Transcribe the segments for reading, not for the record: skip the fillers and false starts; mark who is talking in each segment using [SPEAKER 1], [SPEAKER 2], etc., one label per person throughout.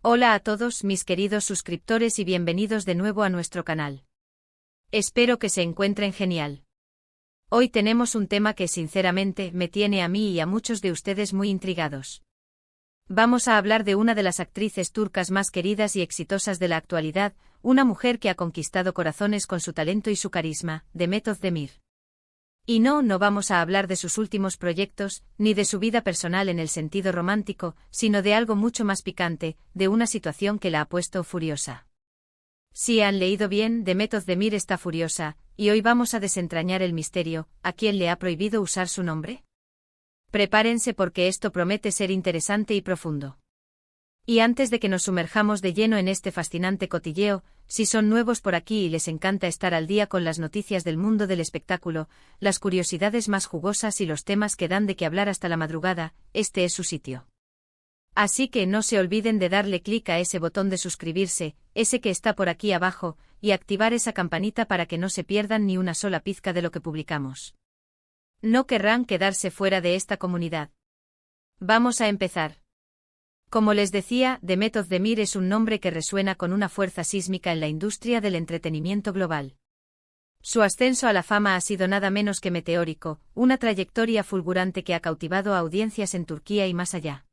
[SPEAKER 1] Hola a todos mis queridos suscriptores y bienvenidos de nuevo a nuestro canal. Espero que se encuentren genial. Hoy tenemos un tema que sinceramente me tiene a mí y a muchos de ustedes muy intrigados. Vamos a hablar de una de las actrices turcas más queridas y exitosas de la actualidad, una mujer que ha conquistado corazones con su talento y su carisma, Demet Özdemir. Y no vamos a hablar de sus últimos proyectos, ni de su vida personal en el sentido romántico, sino de algo mucho más picante, de una situación que la ha puesto furiosa. Si han leído bien, Demet Özdemir está furiosa, y hoy vamos a desentrañar el misterio, ¿a quién le ha prohibido usar su nombre? Prepárense porque esto promete ser interesante y profundo. Y antes de que nos sumerjamos de lleno en este fascinante cotilleo, si son nuevos por aquí y les encanta estar al día con las noticias del mundo del espectáculo, las curiosidades más jugosas y los temas que dan de qué hablar hasta la madrugada, este es su sitio. Así que no se olviden de darle clic a ese botón de suscribirse, ese que está por aquí abajo, y activar esa campanita para que no se pierdan ni una sola pizca de lo que publicamos. No querrán quedarse fuera de esta comunidad. Vamos a empezar. Como les decía, Demet Özdemir es un nombre que resuena con una fuerza sísmica en la industria del entretenimiento global. Su ascenso a la fama ha sido nada menos que meteórico, una trayectoria fulgurante que ha cautivado a audiencias en Turquía y más allá.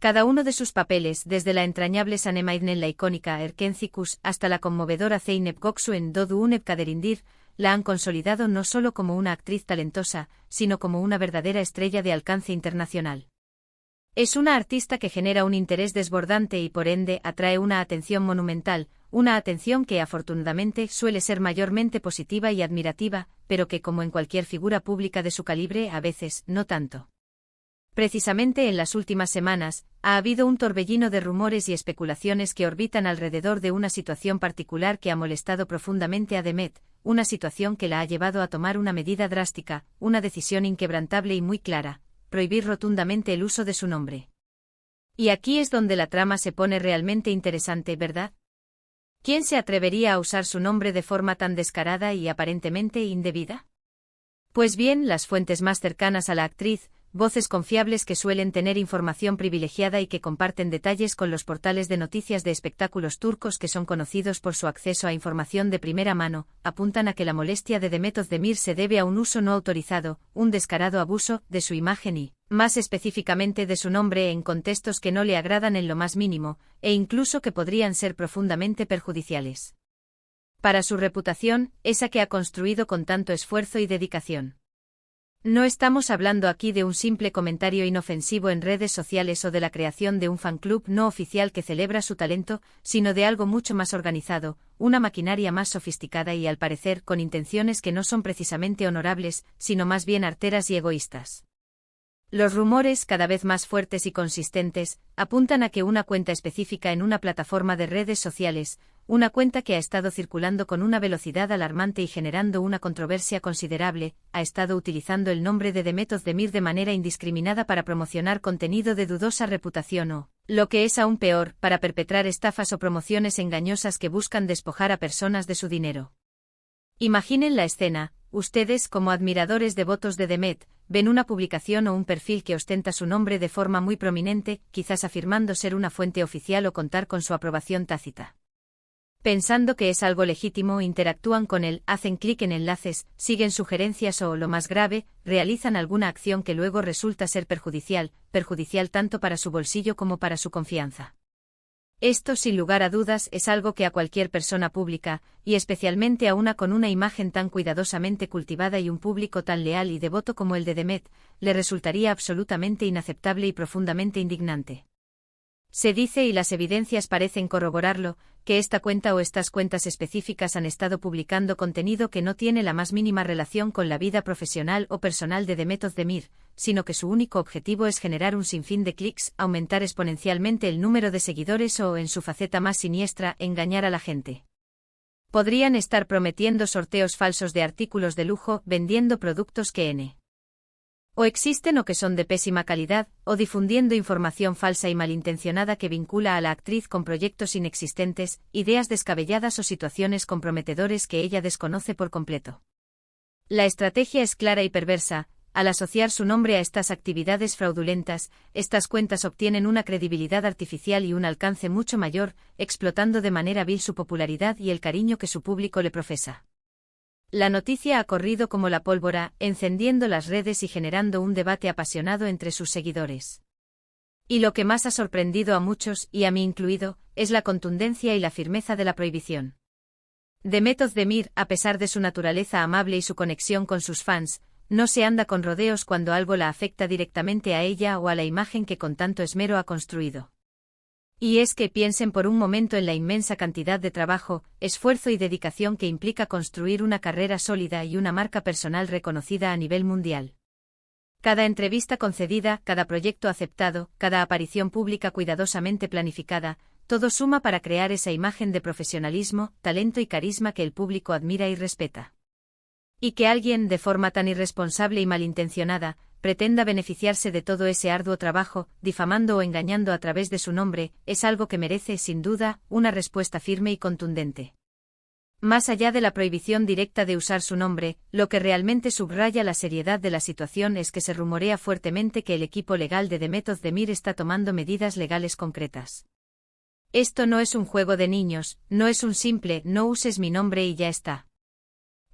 [SPEAKER 1] Cada uno de sus papeles, desde la entrañable Sanem Aydin en la icónica Erken Cikus hasta la conmovedora Zeynep Göksu en Doğu Unep Kaderindir, la han consolidado no solo como una actriz talentosa, sino como una verdadera estrella de alcance internacional. Es una artista que genera un interés desbordante y por ende atrae una atención monumental, una atención que afortunadamente suele ser mayormente positiva y admirativa, pero que como en cualquier figura pública de su calibre a veces no tanto. Precisamente en las últimas semanas, ha habido un torbellino de rumores y especulaciones que orbitan alrededor de una situación particular que ha molestado profundamente a Demet, una situación que la ha llevado a tomar una medida drástica, una decisión inquebrantable y muy clara: prohibir rotundamente el uso de su nombre. Y aquí es donde la trama se pone realmente interesante, ¿verdad? ¿Quién se atrevería a usar su nombre de forma tan descarada y aparentemente indebida? Pues bien, las fuentes más cercanas a la actriz, voces confiables que suelen tener información privilegiada y que comparten detalles con los portales de noticias de espectáculos turcos que son conocidos por su acceso a información de primera mano, apuntan a que la molestia de Demet Özdemir se debe a un uso no autorizado, un descarado abuso de su imagen y, más específicamente de su nombre en contextos que no le agradan en lo más mínimo, e incluso que podrían ser profundamente perjudiciales para su reputación, esa que ha construido con tanto esfuerzo y dedicación. No estamos hablando aquí de un simple comentario inofensivo en redes sociales o de la creación de un fanclub no oficial que celebra su talento, sino de algo mucho más organizado, una maquinaria más sofisticada y al parecer con intenciones que no son precisamente honorables, sino más bien arteras y egoístas. Los rumores, cada vez más fuertes y consistentes, apuntan a que una cuenta específica en una plataforma de redes sociales, una cuenta que ha estado circulando con una velocidad alarmante y generando una controversia considerable, ha estado utilizando el nombre de Demet Özdemir de manera indiscriminada para promocionar contenido de dudosa reputación o, lo que es aún peor, para perpetrar estafas o promociones engañosas que buscan despojar a personas de su dinero. Imaginen la escena: ustedes, como admiradores devotos de Demet, ven una publicación o un perfil que ostenta su nombre de forma muy prominente, quizás afirmando ser una fuente oficial o contar con su aprobación tácita. Pensando que es algo legítimo, interactúan con él, hacen clic en enlaces, siguen sugerencias o, lo más grave, realizan alguna acción que luego resulta ser perjudicial tanto para su bolsillo como para su confianza. Esto, sin lugar a dudas, es algo que a cualquier persona pública, y especialmente a una con una imagen tan cuidadosamente cultivada y un público tan leal y devoto como el de Demet, le resultaría absolutamente inaceptable y profundamente indignante. Se dice, y las evidencias parecen corroborarlo, que esta cuenta o estas cuentas específicas han estado publicando contenido que no tiene la más mínima relación con la vida profesional o personal de Demet Özdemir, sino que su único objetivo es generar un sinfín de clics, aumentar exponencialmente el número de seguidores o, en su faceta más siniestra, engañar a la gente. Podrían estar prometiendo sorteos falsos de artículos de lujo, vendiendo productos que o existen o que son de pésima calidad, o difundiendo información falsa y malintencionada que vincula a la actriz con proyectos inexistentes, ideas descabelladas o situaciones comprometedoras que ella desconoce por completo. La estrategia es clara y perversa: Al asociar su nombre a estas actividades fraudulentas, estas cuentas obtienen una credibilidad artificial y un alcance mucho mayor, explotando de manera vil su popularidad y el cariño que su público le profesa. La noticia ha corrido como la pólvora, encendiendo las redes y generando un debate apasionado entre sus seguidores. Y lo que más ha sorprendido a muchos, y a mí incluido, es la contundencia y la firmeza de la prohibición. Demet Özdemir, a pesar de su naturaleza amable y su conexión con sus fans, no se anda con rodeos cuando algo la afecta directamente a ella o a la imagen que con tanto esmero ha construido. Y es que piensen por un momento en la inmensa cantidad de trabajo, esfuerzo y dedicación que implica construir una carrera sólida y una marca personal reconocida a nivel mundial. Cada entrevista concedida, cada proyecto aceptado, cada aparición pública cuidadosamente planificada, todo suma para crear esa imagen de profesionalismo, talento y carisma que el público admira y respeta. Y que alguien, de forma tan irresponsable y malintencionada, pretenda beneficiarse de todo ese arduo trabajo, difamando o engañando a través de su nombre, es algo que merece, sin duda, una respuesta firme y contundente. Más allá de la prohibición directa de usar su nombre, lo que realmente subraya la seriedad de la situación es que se rumorea fuertemente que el equipo legal de Demet Özdemir está tomando medidas legales concretas. Esto no es un juego de niños, no es un simple "no uses mi nombre y ya está".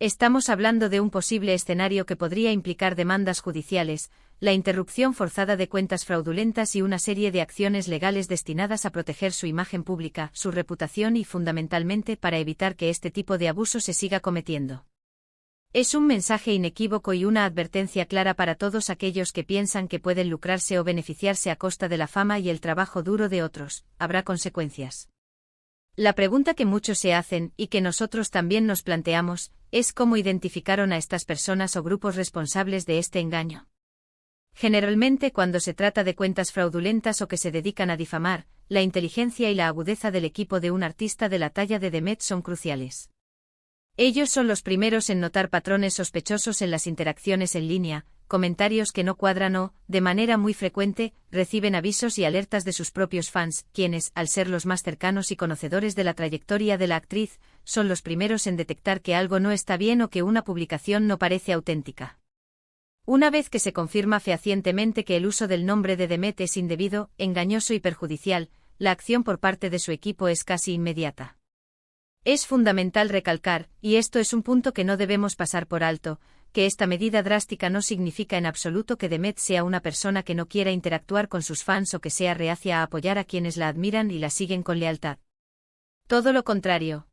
[SPEAKER 1] Estamos hablando de un posible escenario que podría implicar demandas judiciales, la interrupción forzada de cuentas fraudulentas y una serie de acciones legales destinadas a proteger su imagen pública, su reputación y fundamentalmente para evitar que este tipo de abuso se siga cometiendo. Es un mensaje inequívoco y una advertencia clara para todos aquellos que piensan que pueden lucrarse o beneficiarse a costa de la fama y el trabajo duro de otros. Habrá consecuencias. La pregunta que muchos se hacen, y que nosotros también nos planteamos, es cómo identificaron a estas personas o grupos responsables de este engaño. Generalmente cuando se trata de cuentas fraudulentas o que se dedican a difamar, la inteligencia y la agudeza del equipo de un artista de la talla de Demet son cruciales. Ellos son los primeros en notar patrones sospechosos en las interacciones en línea, comentarios que no cuadran o, de manera muy frecuente, reciben avisos y alertas de sus propios fans, quienes, al ser los más cercanos y conocedores de la trayectoria de la actriz, son los primeros en detectar que algo no está bien o que una publicación no parece auténtica. Una vez que se confirma fehacientemente que el uso del nombre de Demet es indebido, engañoso y perjudicial, la acción por parte de su equipo es casi inmediata. Es fundamental recalcar, y esto es un punto que no debemos pasar por alto, que esta medida drástica no significa en absoluto que Demet sea una persona que no quiera interactuar con sus fans o que sea reacia a apoyar a quienes la admiran y la siguen con lealtad. Todo lo contrario.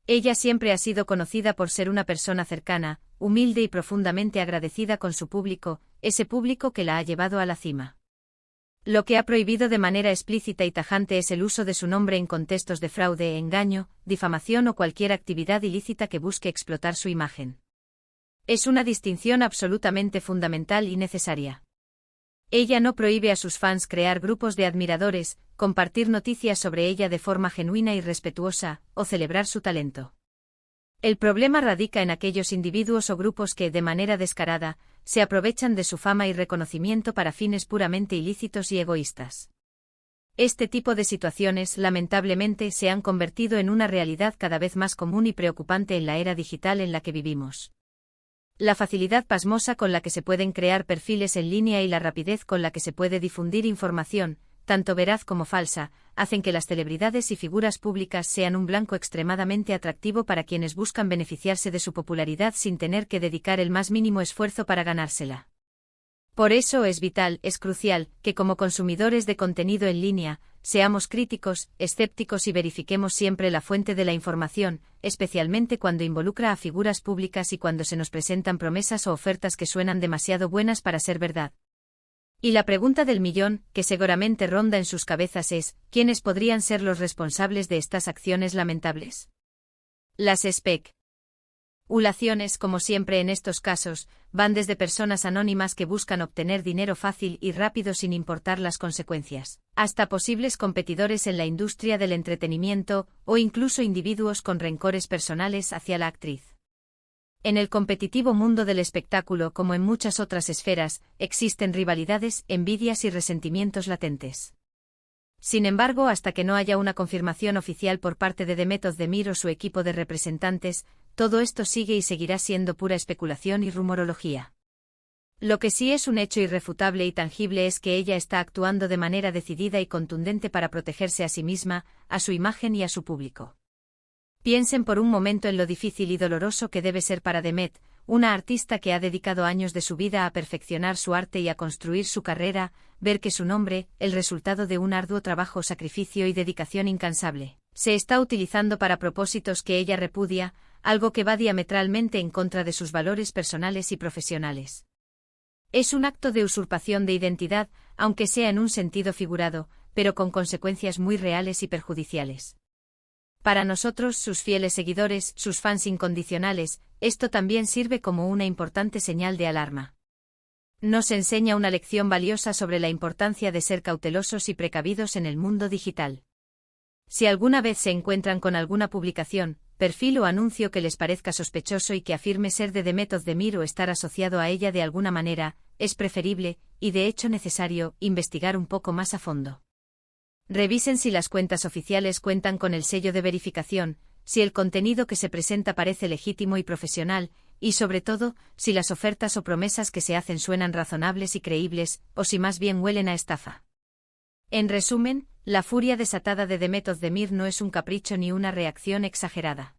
[SPEAKER 1] Ella siempre ha sido conocida por ser una persona cercana, humilde y profundamente agradecida con su público, ese público que la ha llevado a la cima. Lo que ha prohibido de manera explícita y tajante es el uso de su nombre en contextos de fraude, engaño, difamación o cualquier actividad ilícita que busque explotar su imagen. Es una distinción absolutamente fundamental y necesaria. Ella no prohíbe a sus fans crear grupos de admiradores, compartir noticias sobre ella de forma genuina y respetuosa, o celebrar su talento. El problema radica en aquellos individuos o grupos que, de manera descarada, se aprovechan de su fama y reconocimiento para fines puramente ilícitos y egoístas. Este tipo de situaciones, lamentablemente, se han convertido en una realidad cada vez más común y preocupante en la era digital en la que vivimos. La facilidad pasmosa con la que se pueden crear perfiles en línea y la rapidez con la que se puede difundir información, tanto veraz como falsa, hacen que las celebridades y figuras públicas sean un blanco extremadamente atractivo para quienes buscan beneficiarse de su popularidad sin tener que dedicar el más mínimo esfuerzo para ganársela. Por eso es vital, es crucial, que como consumidores de contenido en línea, seamos críticos, escépticos y verifiquemos siempre la fuente de la información, especialmente cuando involucra a figuras públicas y cuando se nos presentan promesas o ofertas que suenan demasiado buenas para ser verdad. Y la pregunta del millón, que seguramente ronda en sus cabezas es, ¿quiénes podrían ser los responsables de estas acciones lamentables? Las especulaciones, como siempre en estos casos, van desde personas anónimas que buscan obtener dinero fácil y rápido sin importar las consecuencias, hasta posibles competidores en la industria del entretenimiento, o incluso individuos con rencores personales hacia la actriz. En el competitivo mundo del espectáculo, como en muchas otras esferas, existen rivalidades, envidias y resentimientos latentes. Sin embargo, hasta que no haya una confirmación oficial por parte de Demet Özdemir o su equipo de representantes, todo esto sigue y seguirá siendo pura especulación y rumorología. Lo que sí es un hecho irrefutable y tangible es que ella está actuando de manera decidida y contundente para protegerse a sí misma, a su imagen y a su público. Piensen por un momento en lo difícil y doloroso que debe ser para Demet, una artista que ha dedicado años de su vida a perfeccionar su arte y a construir su carrera, ver que su nombre, el resultado de un arduo trabajo, sacrificio y dedicación incansable, se está utilizando para propósitos que ella repudia, algo que va diametralmente en contra de sus valores personales y profesionales. Es un acto de usurpación de identidad, aunque sea en un sentido figurado, pero con consecuencias muy reales y perjudiciales. Para nosotros, sus fieles seguidores, sus fans incondicionales, esto también sirve como una importante señal de alarma. Nos enseña una lección valiosa sobre la importancia de ser cautelosos y precavidos en el mundo digital. Si alguna vez se encuentran con alguna publicación, perfil o anuncio que les parezca sospechoso y que afirme ser de Demet Özdemir o estar asociado a ella de alguna manera, es preferible, y de hecho necesario, investigar un poco más a fondo. Revisen si las cuentas oficiales cuentan con el sello de verificación, si el contenido que se presenta parece legítimo y profesional, y sobre todo, si las ofertas o promesas que se hacen suenan razonables y creíbles, o si más bien huelen a estafa. En resumen, la furia desatada de Demet Özdemir no es un capricho ni una reacción exagerada.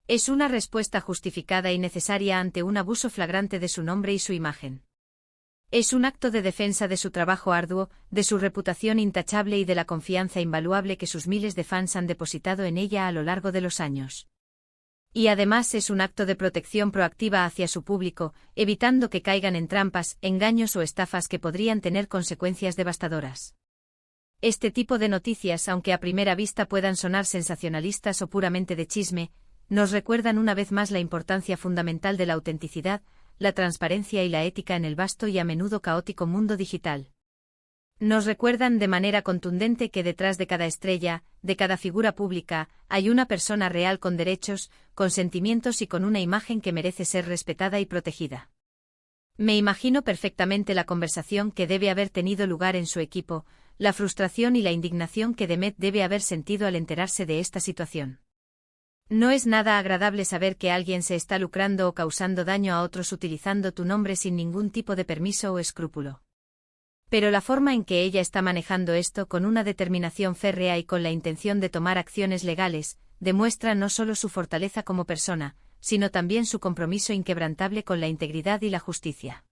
[SPEAKER 1] Es una respuesta justificada y necesaria ante un abuso flagrante de su nombre y su imagen. Es un acto de defensa de su trabajo arduo, de su reputación intachable y de la confianza invaluable que sus miles de fans han depositado en ella a lo largo de los años. Y además es un acto de protección proactiva hacia su público, evitando que caigan en trampas, engaños o estafas que podrían tener consecuencias devastadoras. Este tipo de noticias, aunque a primera vista puedan sonar sensacionalistas o puramente de chisme, nos recuerdan una vez más la importancia fundamental de la autenticidad, la transparencia y la ética en el vasto y a menudo caótico mundo digital. Nos recuerdan de manera contundente que detrás de cada estrella, de cada figura pública, hay una persona real con derechos, con sentimientos y con una imagen que merece ser respetada y protegida. Me imagino perfectamente la conversación que debe haber tenido lugar en su equipo, la frustración y la indignación que Demet debe haber sentido al enterarse de esta situación. No es nada agradable saber que alguien se está lucrando o causando daño a otros utilizando tu nombre sin ningún tipo de permiso o escrúpulo. Pero la forma en que ella está manejando esto con una determinación férrea y con la intención de tomar acciones legales, demuestra no solo su fortaleza como persona, sino también su compromiso inquebrantable con la integridad y la justicia.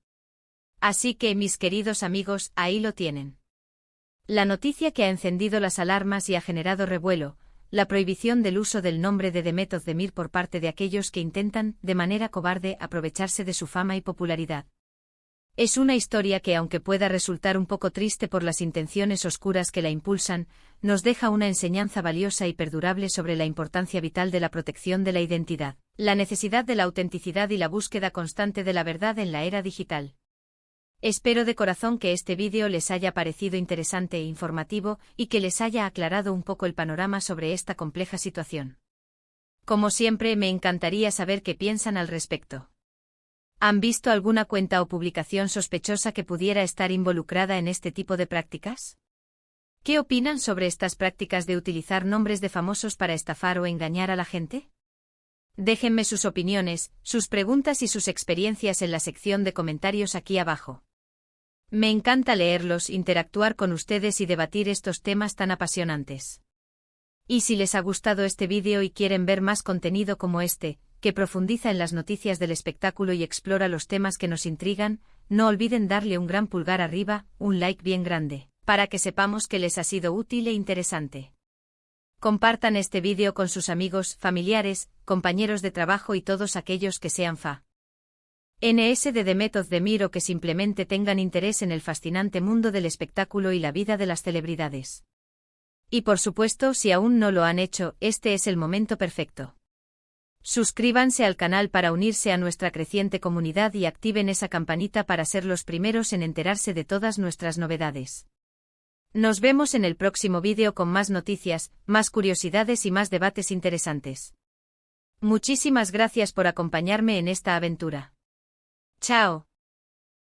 [SPEAKER 1] Así que, mis queridos amigos, ahí lo tienen. La noticia que ha encendido las alarmas y ha generado revuelo, la prohibición del uso del nombre de Demet Özdemir por parte de aquellos que intentan, de manera cobarde, aprovecharse de su fama y popularidad. Es una historia que, aunque pueda resultar un poco triste por las intenciones oscuras que la impulsan, nos deja una enseñanza valiosa y perdurable sobre la importancia vital de la protección de la identidad, la necesidad de la autenticidad y la búsqueda constante de la verdad en la era digital. Espero de corazón que este vídeo les haya parecido interesante e informativo y que les haya aclarado un poco el panorama sobre esta compleja situación. Como siempre, me encantaría saber qué piensan al respecto. ¿Han visto alguna cuenta o publicación sospechosa que pudiera estar involucrada en este tipo de prácticas? ¿Qué opinan sobre estas prácticas de utilizar nombres de famosos para estafar o engañar a la gente? Déjenme sus opiniones, sus preguntas y sus experiencias en la sección de comentarios aquí abajo. Me encanta leerlos, interactuar con ustedes y debatir estos temas tan apasionantes. Y si les ha gustado este vídeo y quieren ver más contenido como este, que profundiza en las noticias del espectáculo y explora los temas que nos intrigan, no olviden darle un gran pulgar arriba, un like bien grande, para que sepamos que les ha sido útil e interesante. Compartan este vídeo con sus amigos, familiares, compañeros de trabajo y todos aquellos que sean fans de Demet Özdemir o que simplemente tengan interés en el fascinante mundo del espectáculo y la vida de las celebridades. Y por supuesto, si aún no lo han hecho, este es el momento perfecto. Suscríbanse al canal para unirse a nuestra creciente comunidad y activen esa campanita para ser los primeros en enterarse de todas nuestras novedades. Nos vemos en el próximo vídeo con más noticias, más curiosidades y más debates interesantes. Muchísimas gracias por acompañarme en esta aventura. Chao.